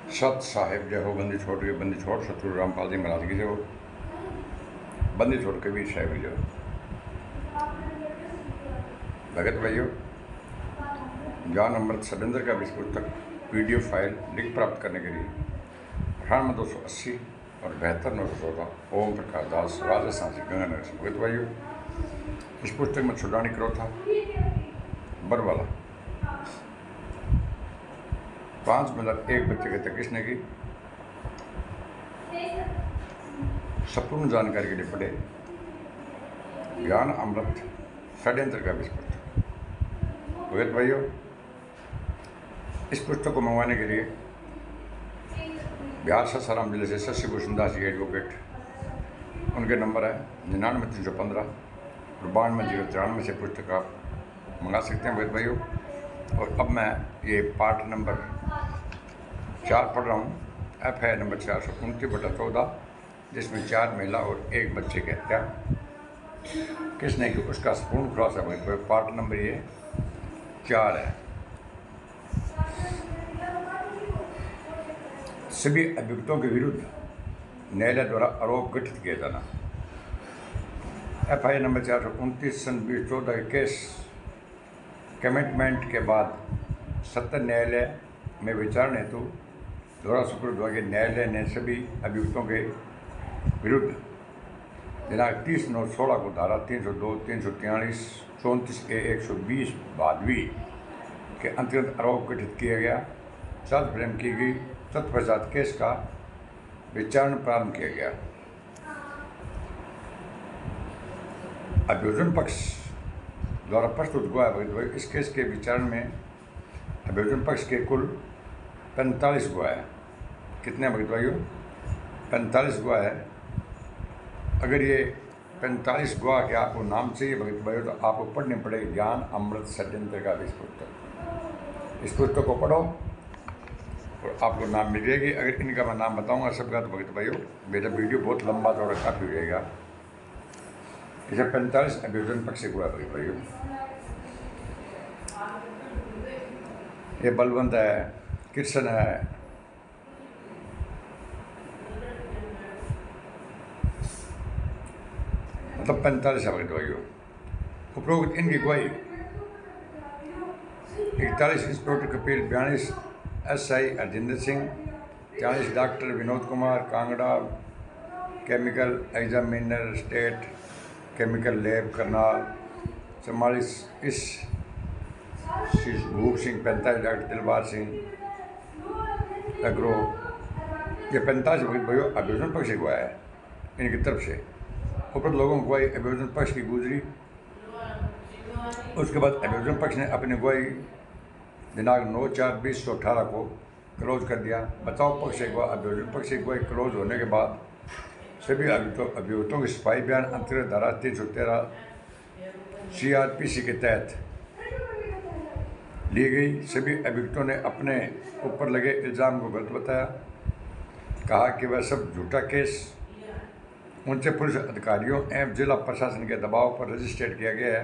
सत साहिब जय हो, बंदी छोड़ के बंदी छोड़, सतगुरु रामपाल जी महाराज की जय हो। बंदी छोड़ के भी साहिब की जय हो। भगत भाइयों, ज्ञान अमृत षड्यंत्र का विश्व पुस्तक पीडीएफ फाइल लिंक प्राप्त करने के लिए 98 280 और 72 914 ओम प्रकाश दास राजस्थान से गंगानगर से। भगत भाइयों, इस पुस्तक में छुड़ानी करो था बरवाला 5 मिनट एक बच्चे के तक किसने की संपूर्ण जानकारी के लिए पढ़े ज्ञान अमृत षड्यंत्र का विश्व पुस्तक। भगत भाइयों, इस पुस्तक को मंगवाने के लिए बिहार सासाराम जिले से शशि भूषण दास जी एडवोकेट, उनके नंबर है 99 315 और 92 093 से पुस्तक आप मंगा सकते हैं। भगत भाइयों, और अब मैं ये पार्ट नंबर 4 पढ़ रहा हूँ। FI नंबर 429/14, जिसमें 4 महिला और 1 बच्चे की हत्या किसने की, उसका संपूर्ण खुलासा। भगत भाइयों, पार्ट नंबर ये 4 है। सभी अभियुक्तों के विरुद्ध न्यायालय द्वारा आरोप गठित किया जाना। FI नंबर 429 सन 2014 के केस कमिटमेंट के बाद सत्तर न्यायालय में विचारणा हेतु दोहरा सुपुर्द हुआ कि न्यायालय ने सभी अभियुक्तों के विरुद्ध दिनांक 30/9/16 को धारा 302, 343, 34A, 120 भादवी के अंतर्गत आरोप गठित किया गया, चार्ज फ्रेम की गई। तत्पश्चात केस का विचारण प्रारंभ किया गया। अभियोजन पक्ष द्वारा प्रस्तुत हुआ है। इस केस के विचारण में अभियोजन पक्ष के कुल 45 गवाह है। कितने भगत भाइयों? 45 गवाह है। अगर ये 45 गवाह के आपको नाम चाहिए भगत भाइयों, तो आपको पढ़ने पड़ेगा ज्ञान अमृत षड्यंत्र का विश्व पुस्तक। इस पुस्तक को पढ़ो और आपको नाम मिल जाएगी। अगर इनका मैं नाम बताऊंगा सबका, तो भगत भाइयों मेरा वीडियो बहुत लंबा चौड़ा काफ़ी हो जाएगा। इसे 45 अभियोजन पक्ष से हुआ भगत भाइयों। ये बलवंत है, कृष्ण है, मतलब 45 है भगत भाइयों। उपरोक्त इनकी गवाही 41 inspector Kapil, 42 SI Harjinder Singh, 40 doctor Vinod Kumar Kangra, chemical examiner state chemical lab Karnal, 44 इस भूप सिंह, 45 डॉक्टर दिलबार सिंह अग्रो। ये 45 भगत भाइयों अभियोजन पक्ष की गवाह है इनकी तरफ से। उपरोक्त लोगों की गवाही अभियोजन पक्ष की गुजरी। उसके बाद अभियोजन पक्ष ने अपनी गवाही दिनांक 9/4/2018 को क्लोज कर दिया। बचाव पक्ष से गवाह अभियोजन पक्ष की गवाही क्लोज होने के बाद सभी अभियुक्तों के सिपाही बयान अंतर्गत धारा 313 CRPC के तहत ली गई। सभी अभियुक्तों ने अपने ऊपर लगे इल्ज़ाम को गलत बताया, कहा कि वह सब झूठा केस उनसे पुलिस अधिकारियों एवं जिला प्रशासन के दबाव पर रजिस्ट्रेट किया गया है।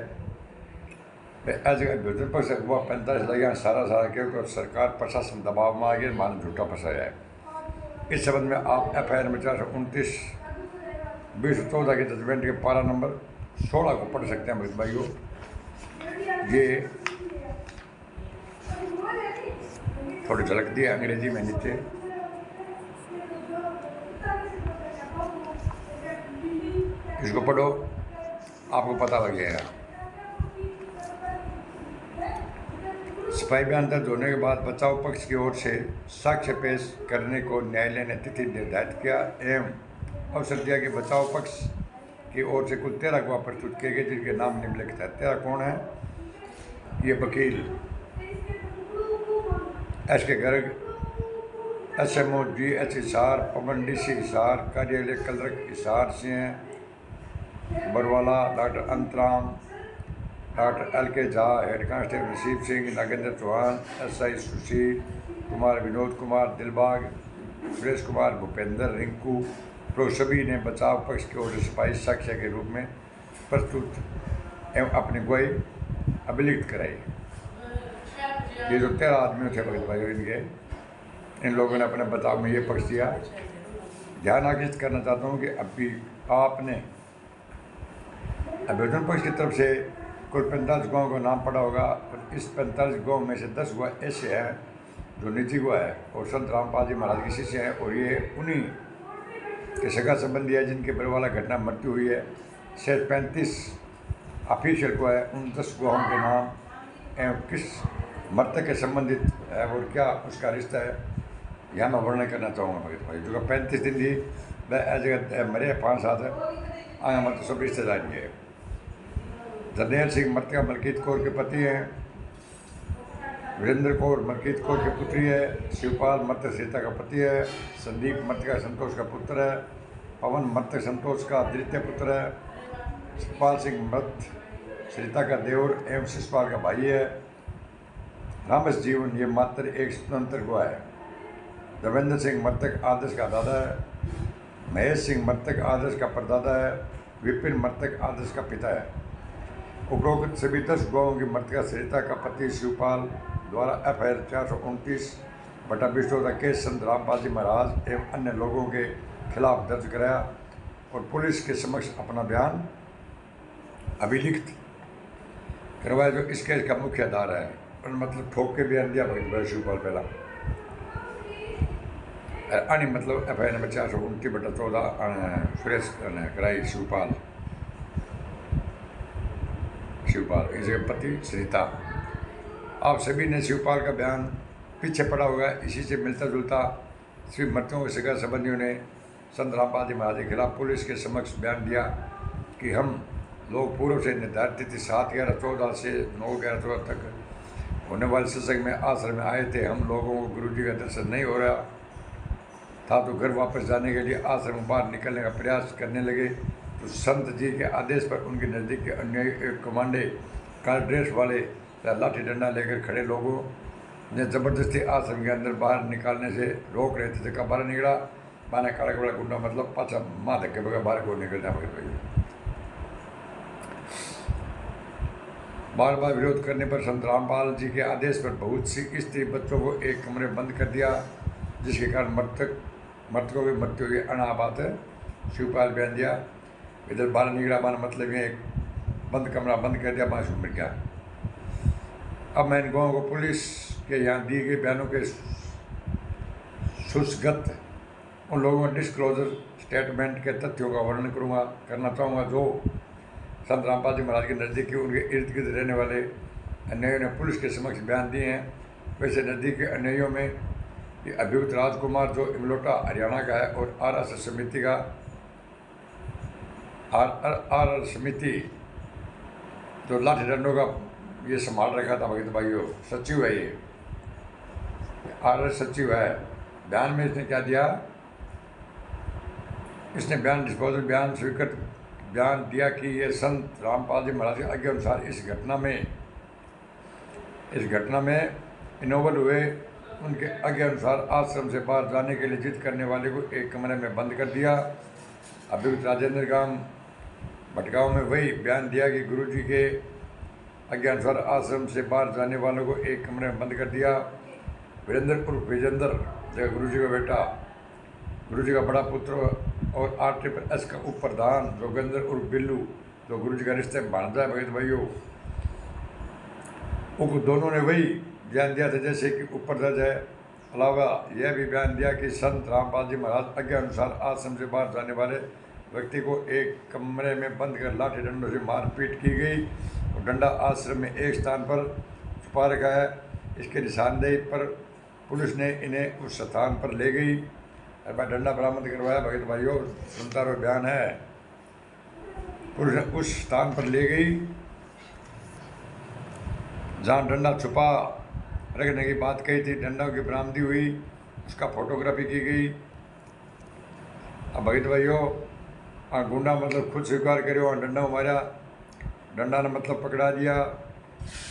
एज अभियोजन पक्ष से हुआ 45 लगे सारा क्योंकि सरकार प्रशासन दबाव में आ गया, मान झूठा फंसाया है। इस संबंध में आप FI नंबर 429 2014 के जजमेंट के पारा नंबर 16 को पढ़ सकते हैं भगत भाइयों। ये थोड़ी झलक दी अंग्रेजी में नीचे। इसको पढ़ो, आपको पता लग जाएगा। सिपाही बयान दर्ज होने के बाद बचाव पक्ष की ओर से साक्ष्य पेश करने को न्यायालय ने तिथि निर्धारित किया एवं अवसर दिया कि बचाव पक्ष की ओर से कुल 13 गवाह प्रस्तुत किए गए, जिनके नाम निम्नलिखित है। 13 कौन है? ये वकील SK Garg, SMO GH Hisar, पवन DC हिसार, कार्यालय clerk Hisar Singh Barwala, doctor Antram, doctor LK Jha, head constable नसीब सिंह, नागेंद्र चौहान, SI सुशील कुमार, विनोद कुमार दिलबाग, सुरेश कुमार, भूपेंद्र, रिंकू प्रो सभी ने बचाव पक्ष की ओर से सिपाही साक्ष्य के रूप में प्रस्तुत एवं अपनी गवाही अभिलिखित कराई। ये जो 13 आदमी थे भगत भाई, इनके इन लोगों ने अपने बचाव में ये पक्ष दिया। ध्यान आकर्षित करना चाहता हूँ कि अभी आपने अभ्युदय पक्ष की तरफ से कुल 45 गाँव का नाम पड़ा होगा, और इस 45 गाँव में से 10 गाँव ऐसे हैं जो निजी गाँव है और संत रामपाल जी महाराज के शिष्य हैं, और ये उन्हीं के सगा संबंधी है जिनके परिवार घटना मृत्यु हुई है। शेष 35 ऑफिशियल गाँव है, उन 10 गाँवों के नाम एवं किस मृतक के संबंधित है और क्या उसका रिश्ता है, यह मैं वर्णन करना चाहूँगा भगत भाई। जो 35 दिन थी वह जगह मरे 5 साथ आया, मतलब सब रिश्तेदारी है। जरनैल सिंह मृतका मलकीत कौर के पति हैं, वीरेंद्र कौर मलकीत कौर की पुत्री है, शिवपाल मृतक सीता का पति है, संदीप मृतका संतोष का पुत्र है, पवन मृतक संतोष का द्वितीय पुत्र है, शिवपाल सिंह मृत सीता का देवर एवं शिशपाल का भाई है। रामस जीवन ये मात्र एक स्वतंत्र गुआ है। देवेंद्र सिंह मृतक आदर्श का दादा है, महेश सिंह मृतक आदर्श का परदादा है, विपिन मृतक आदर्श का पिता है। उपरोक्त सभी 10 गाँवों की मृतका सरिता का पति शिवपाल द्वारा FIR 429/20 का केस संत रामपाल जी महाराज एवं अन्य लोगों के खिलाफ दर्ज कराया और पुलिस के समक्ष अपना बयान अभिलिखित करवाया, जो इस केस का मुख्य आधार है। और मतलब ठोक के बयान दिया भगत शिवपाल पहला अन्य मतलब FIR नंबर 429/14 सुरेश कराई शिवपाल इसके पति सरिता। आप सभी ने शिवपाल का बयान पीछे पड़ा होगा, इसी से मिलता जुलता श्री मृतकों के सगा संबंधियों ने संत रामपाल जी महाराज के खिलाफ पुलिस के समक्ष बयान दिया कि हम लोग पूर्व से निर्धारित तिथि 7/11/14 से 9/11/14 तक होने वाले सत्संग में आश्रम में आए थे। हम लोगों को गुरु जी का दर्शन नहीं हो रहा था, तो घर वापस जाने के लिए आश्रम बाहर निकलने का प्रयास करने लगे, तो संत जी के आदेश पर उनके नज़दीक के अन्य कमांडे काल ड्रेस वाले लाठी डंडा लेकर खड़े लोगों ने ज़बरदस्ती आश्रम के अंदर बाहर निकालने से रोक रहे थे। जगह बाहर निकला, माना काला कपड़ा गुंडा मतलब पाछा माँ धक्के बगैर बाहर को निकल जाए। बार बार विरोध करने पर संत रामपाल जी के आदेश पर बहुत सी स्त्री बच्चों को एक कमरे बंद कर दिया, जिसके कारण मृतकों की मृत्यु हुई। अनाबात शिवपाल बयान दिया, इधर बाहर निकला, माना मतलब ये एक बंद कमरा बंद कर दिया, मासूम मिल गया। अब मैं इन गाँवों को पुलिस के यहाँ दिए गए बयानों के सुसगत उन लोगों के डिस्क्लोजर स्टेटमेंट के तथ्यों का वर्णन करना चाहूँगा, जो संत रामपाल जी महाराज के नज़दीक के उनके इर्द गिर्द रहने वाले अन्यायियों ने पुलिस के समक्ष बयान दिए हैं। वैसे नज़दीक के अन्यायियों में ये अभियुक्त राजकुमार जो इमलोटा हरियाणा का है, और RS समिति का RR समिति जो लाठी डंडों का ये संभाल रखा था भगत भाइयों, सचिव है ये RS सचिव है। बयान में इसने क्या दिया, इसने बयान डिस्पोजल बयान स्वीकृत बयान दिया कि ये संत रामपाल जी महाराज के आज्ञा अनुसार इस घटना में इनोवल हुए उनके आज्ञा अनुसार आश्रम से बाहर जाने के लिए जिद करने वाले को एक कमरे में बंद कर दिया। अभियुक्त राजेंद्र गांव भटगांव में वही बयान दिया कि गुरु जी के आज्ञा अनुसार आश्रम से बाहर जाने वालों को एक कमरे में बंद कर दिया। वीरेंद्र उर्फ विजेंद्र जो गुरु जी का बेटा, गुरु जी का बड़ा पुत्र और RSS का उप प्रधान जोगेंद्र उर्फ बिल्लू जो गुरु जी का रिश्ते में भांजा है भगत भाइयों, उन दोनों ने वही बयान दिया था जैसे कि ऊपर दर्ज है। अलावा यह भी बयान दिया कि संत रामपाल जी महाराज आज्ञा अनुसार आश्रम से बाहर जाने वाले व्यक्ति को एक कमरे में बंद कर लाठी डंडों से मारपीट की गई और डंडा आश्रम में एक स्थान पर छुपा रखा है। इसके निशानदेही पर पुलिस ने इन्हें उस स्थान पर ले गई, डंडा बरामद करवाया। भगत भाइयों सुनता हुआ बयान है, पुलिस ने उस स्थान पर ले गई जहाँ डंडा छुपा रखने की बात कही थी। डंडा की बरामदी हुई, उसका फोटोग्राफी की गई। अब भगत भाइयों गुंडा मतलब खुद स्वीकार करे वहाँ डंडा मारा, डंडा ने मतलब पकड़ा दिया,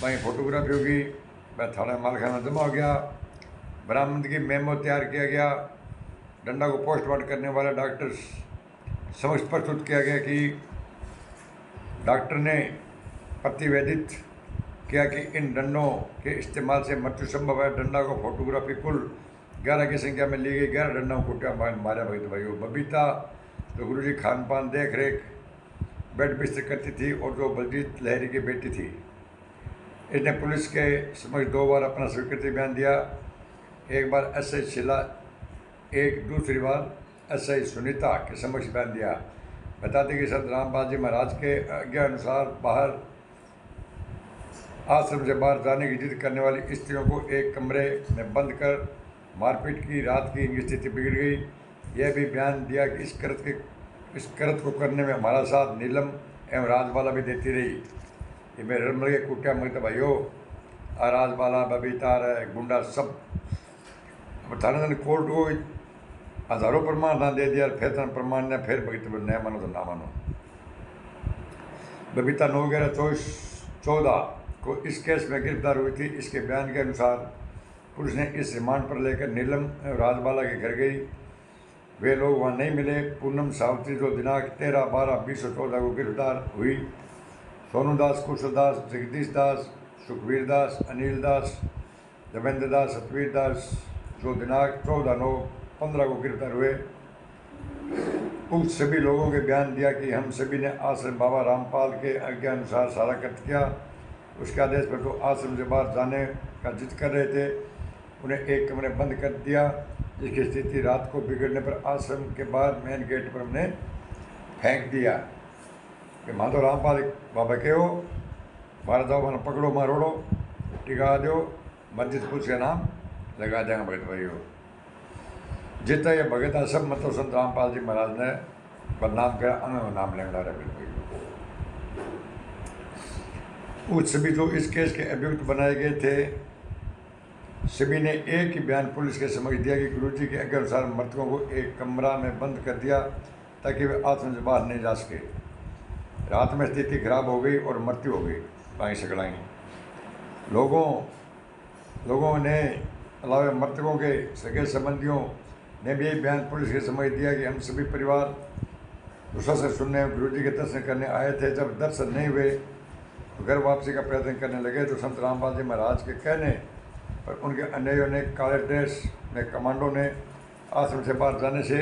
वहीं फोटोग्राफी होगी, वह थाना मालखाना जमा हो गया। बरामदगी मेमो तैयार किया गया, डंडा को पोस्टमार्टम करने वाला डॉक्टर समक्ष प्रस्तुत किया गया कि डॉक्टर ने प्रतिवेदित किया कि इन डंडों के इस्तेमाल से मृत्यु संभव है। डंडा को फोटोग्राफी कुल 11 की संख्या में ली गई, 11 डंडों कुटिया मारा भगत भाइयों। बबीता जो गुरुजी खान पान देख रेख बेड बिस्तर करती थी और जो बलजीत लहरी की बेटी थी, इसने पुलिस के समक्ष 2 बार अपना स्वीकृति बयान दिया। एक बार एसआई शीला, एक दूसरी बार एसआई सुनीता के समक्ष बयान दिया। बताते कि संत रामपाल जी महाराज के आज्ञा अनुसार बाहर आश्रम से बाहर जाने की जिद करने वाली स्त्रियों को एक कमरे में बंद कर मारपीट की। रात की इनकी स्थिति बिगड़ गई। यह भी बयान दिया कि इस करत को करने में हमारा साथ नीलम एवं राजबाला भी देती रही। ये मेरे रमल के कुटिया मत भाइयों, राजबाला बबीता गुंडा सब। थाने ने कोर्ट को हजारों प्रमाण ना दे दिया, फिर प्रमाण ने फिर भगत न मानो तो ना मानो। बबीता 9/11/14 को इस केस में गिरफ्तार हुई थी। इसके बयान के अनुसार पुलिस ने इस रिमांड पर लेकर नीलम एवं राजबाला के घर गई। वे लोग वहाँ नहीं मिले। पूनम सावित्री जो दिनांक 13/12/2014 को गिरफ्तार हुई। सोनू दास, कुशल दास, जगदीश दास, सुखवीर दास, अनिल दास, देवेंद्र दास, सतवीर दास जो दिनांक 14/9/15 को गिरफ्तार हुए। उक्त सभी लोगों के बयान दिया कि हम सभी ने आश्रम बाबा रामपाल के आज्ञा अनुसार सारा कृत्य किया। उसके आदेश पर तो आश्रम से बाहर जाने का जिद कर रहे थे, उन्हें एक कमरे बंद कर दिया, जिसकी स्थिति रात को बिगड़ने पर आश्रम के बाहर मेन गेट पर हमने फेंक दिया कि माधव रामपाल बाबा के हो, बाहर जाओ, मैंने पकड़ो, मारोड़ो, टिका दो, मस्जिद पुलिस का नाम लगा देंगे भगत भाइयों। जितना ये भगत है सब मतलब संत रामपाल जी महाराज ने बदनाम किया, नाम लेंगे भगत भाइयों। उस सभी जो इस केस के अभियुक्त बनाए गए थे, सभी ने एक ही बयान पुलिस के समझ दिया कि गुरुजी के आज्ञा अनुसार मृतकों को एक कमरा में बंद कर दिया ताकि वे आश्रम से बाहर नहीं जा सके। रात में स्थिति खराब हो गई और मृत्यु हो गई। पाई सकलाई लोगों ने अलावा मृतकों के सगे संबंधियों ने भी बयान पुलिस के समझ दिया कि हम सभी परिवार दूसरा से सुनने गुरुजी के दर्शन करने आए थे। जब दर्शन नहीं हुए तो घर वापसी का प्रयत्न करने लगे तो संत रामपाल जी महाराज के कहने पर उनके अन्यायियों ने काले ड्रेस में कमांडो ने आश्रम से बाहर जाने से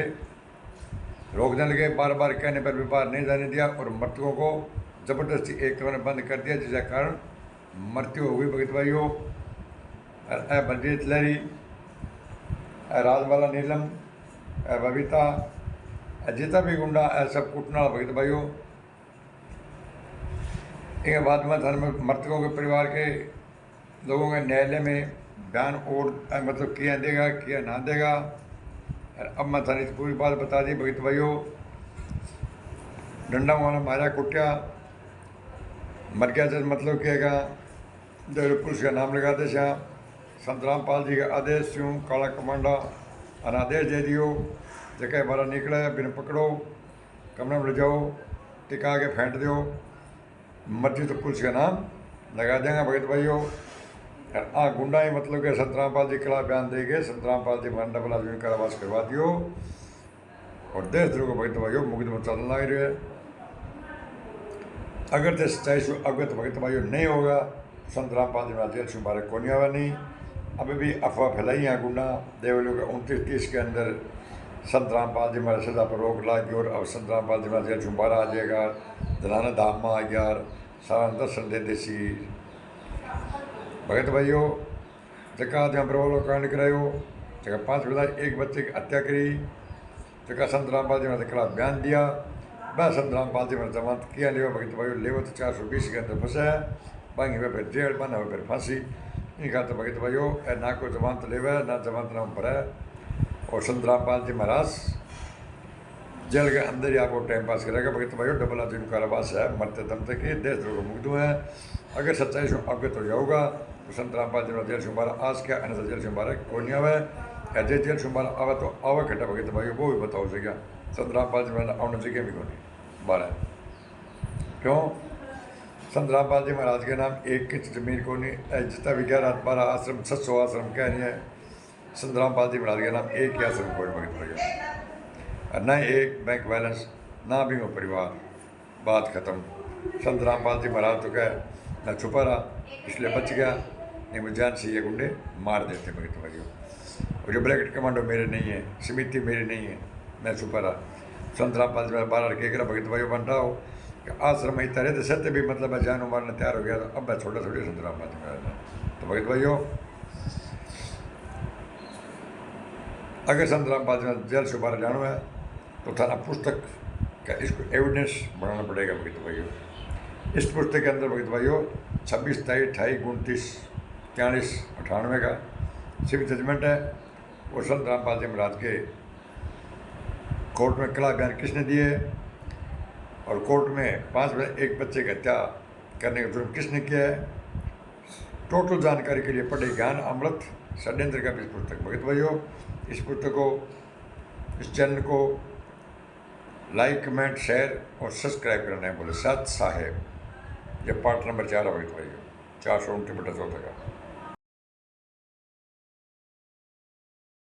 रोकने लगे। बार बार कहने पर भी बाहर नहीं जाने दिया और मृतकों को जबरदस्ती एक कमरे में बंद कर दिया, जिसके कारण मृत्यु हो गई भगत भाइयों। बलजीत लहरी, राजबाला, नीलम, बबीता, जितना भी गुंडा सब कुटना भगत भाइयों। एक बाद में मृतकों के परिवार के लोगों के न्यायालय में बयान और मतलब किया देगा किया ना देगा। अब मैं थाने पूरी बात बता दी भगत भाइयों। डंडा वाला मारा कुटिया मर गया जब मतलब किएगा पुलिस का नाम लगा दे श्याम संत रामपाल जी का आदेश यूँ काला कमांडा अनादेश दे दियो, जगह बारह निकले बिन पकड़ो, कमरे में ले जाओ, टिका के फेंट दो, मर्जी तो पुलिस का नाम लगा देंगे भगत भाइयों। गुंडा ही मतलब कि संत रामपाल जी खिलाफ बयान दे गए, संत रामपाल जी मंडा बला कारावास करवा दियो और देशद्रोह को भगत भाइयों मुकदमा चलने लग रहे है। अगर तो सच्चाई से अवगत भगत भाइयों नहीं होगा संत रामपाल जी महाराज जेल से बारह को नहीं आवा नहीं। अभी भी अफवाह फैलाई है गुंडा देवलियों के 29-30 के अंदर संत रामपाल जी महाराज सजा पर रोक लागी और अब संत रामपाल जी महाराज जेल से बारह आ जाएगा, दलाना धाम में आ गया, सारा दर्शन दे देसी भगत भाइयों। जगह जहाँ प्रबल कांड करायो, जगह 5 बजा एक बच्चे की हत्या करी, जगह संत रामपाल जी महाराज के खिलाफ बयान दिया, वह संत रामपाल जी महाराज जमानत किया लेवा भगत भाइयों लेवो तो 420 के अंदर फंसा है, बांगी हुए फिर जेल बना हुआ फिर फांसी। इन खाते भगत भाइयों ना कोई जमानत लेवा ना जमानत नाम पर है और संत रामपाल जी महाराज जेल के अंदर ही आपको टाइम पास करेगा भगत भाइयों। डबल आजीवन कारावास है, मरते दम तक ही देशद्रोह को मुकदमा है। अगर सच्चाई से अवगत हो जाओगा तो संत रामपाल जी जेल से बारह आज क्या अन्य जेल से बारह कोई नहीं आवे, या जेल से बारह आवे तो आवे घटा भगत भाइयों वो भी बताओ से क्या संत रामपाल जी महाराज आने जगह भी कोई बारह। क्यों संत रामपाल जी महाराज के नाम एक किच जमीन को नहीं, जितना भी 11-12 आश्रम 700 आश्रम कह रही है, संत रामपाल जी महाराज के नाम एक ही आश्रम कोई भगत भाइयों, न एक बैंक बैलेंस ना भी हो परिवार, बात खत्म। संत रामपाल जी महाराज तो कह न छुपा रहा इसलिए बच गया, नहीं मुझे जान से ये गुंडे मार देते भगत भाइयों। और जो ब्रैकेट कमांडो मेरे नहीं है, समिति मेरी नहीं है, मैं सुपर संतराम पाल में 12 के भगत भाई बन रहा हो कि आश्रम ही तरह तो सत्य भी मतलब है जानो मारने तैयार हो गया, तो अब मैं छोटा छोटे संतराम पाल में। तो भगत भाइयों, अगर संतराम पाल में जेल से बाहर जाना है तो थाना पुस्तक का इसको एविडेंस बनाना पड़ेगा भगत भाइयों। इस पुस्तक के अंदर भगत भाइयों 26, 23, 28, 29, 43, 98 का सिविल जजमेंट है। और संत रामपाल जी महाराज के कोर्ट में कला बयान किसने दिए और कोर्ट में 5 एक बच्चे की हत्या करने का जुर्म किसने किया है, टोटल जानकारी के लिए पढ़े ज्ञान अमृत षड्यंत्र का भी पुस्तक। भगत भाइयों, इस पुस्तक को, इस चैनल को लाइक, कमेंट, शेयर और सब्सक्राइब करना है बोले सत साहेब। ये पार्ट नंबर 4 है भगत भाइयों, 429 बटा 14 का।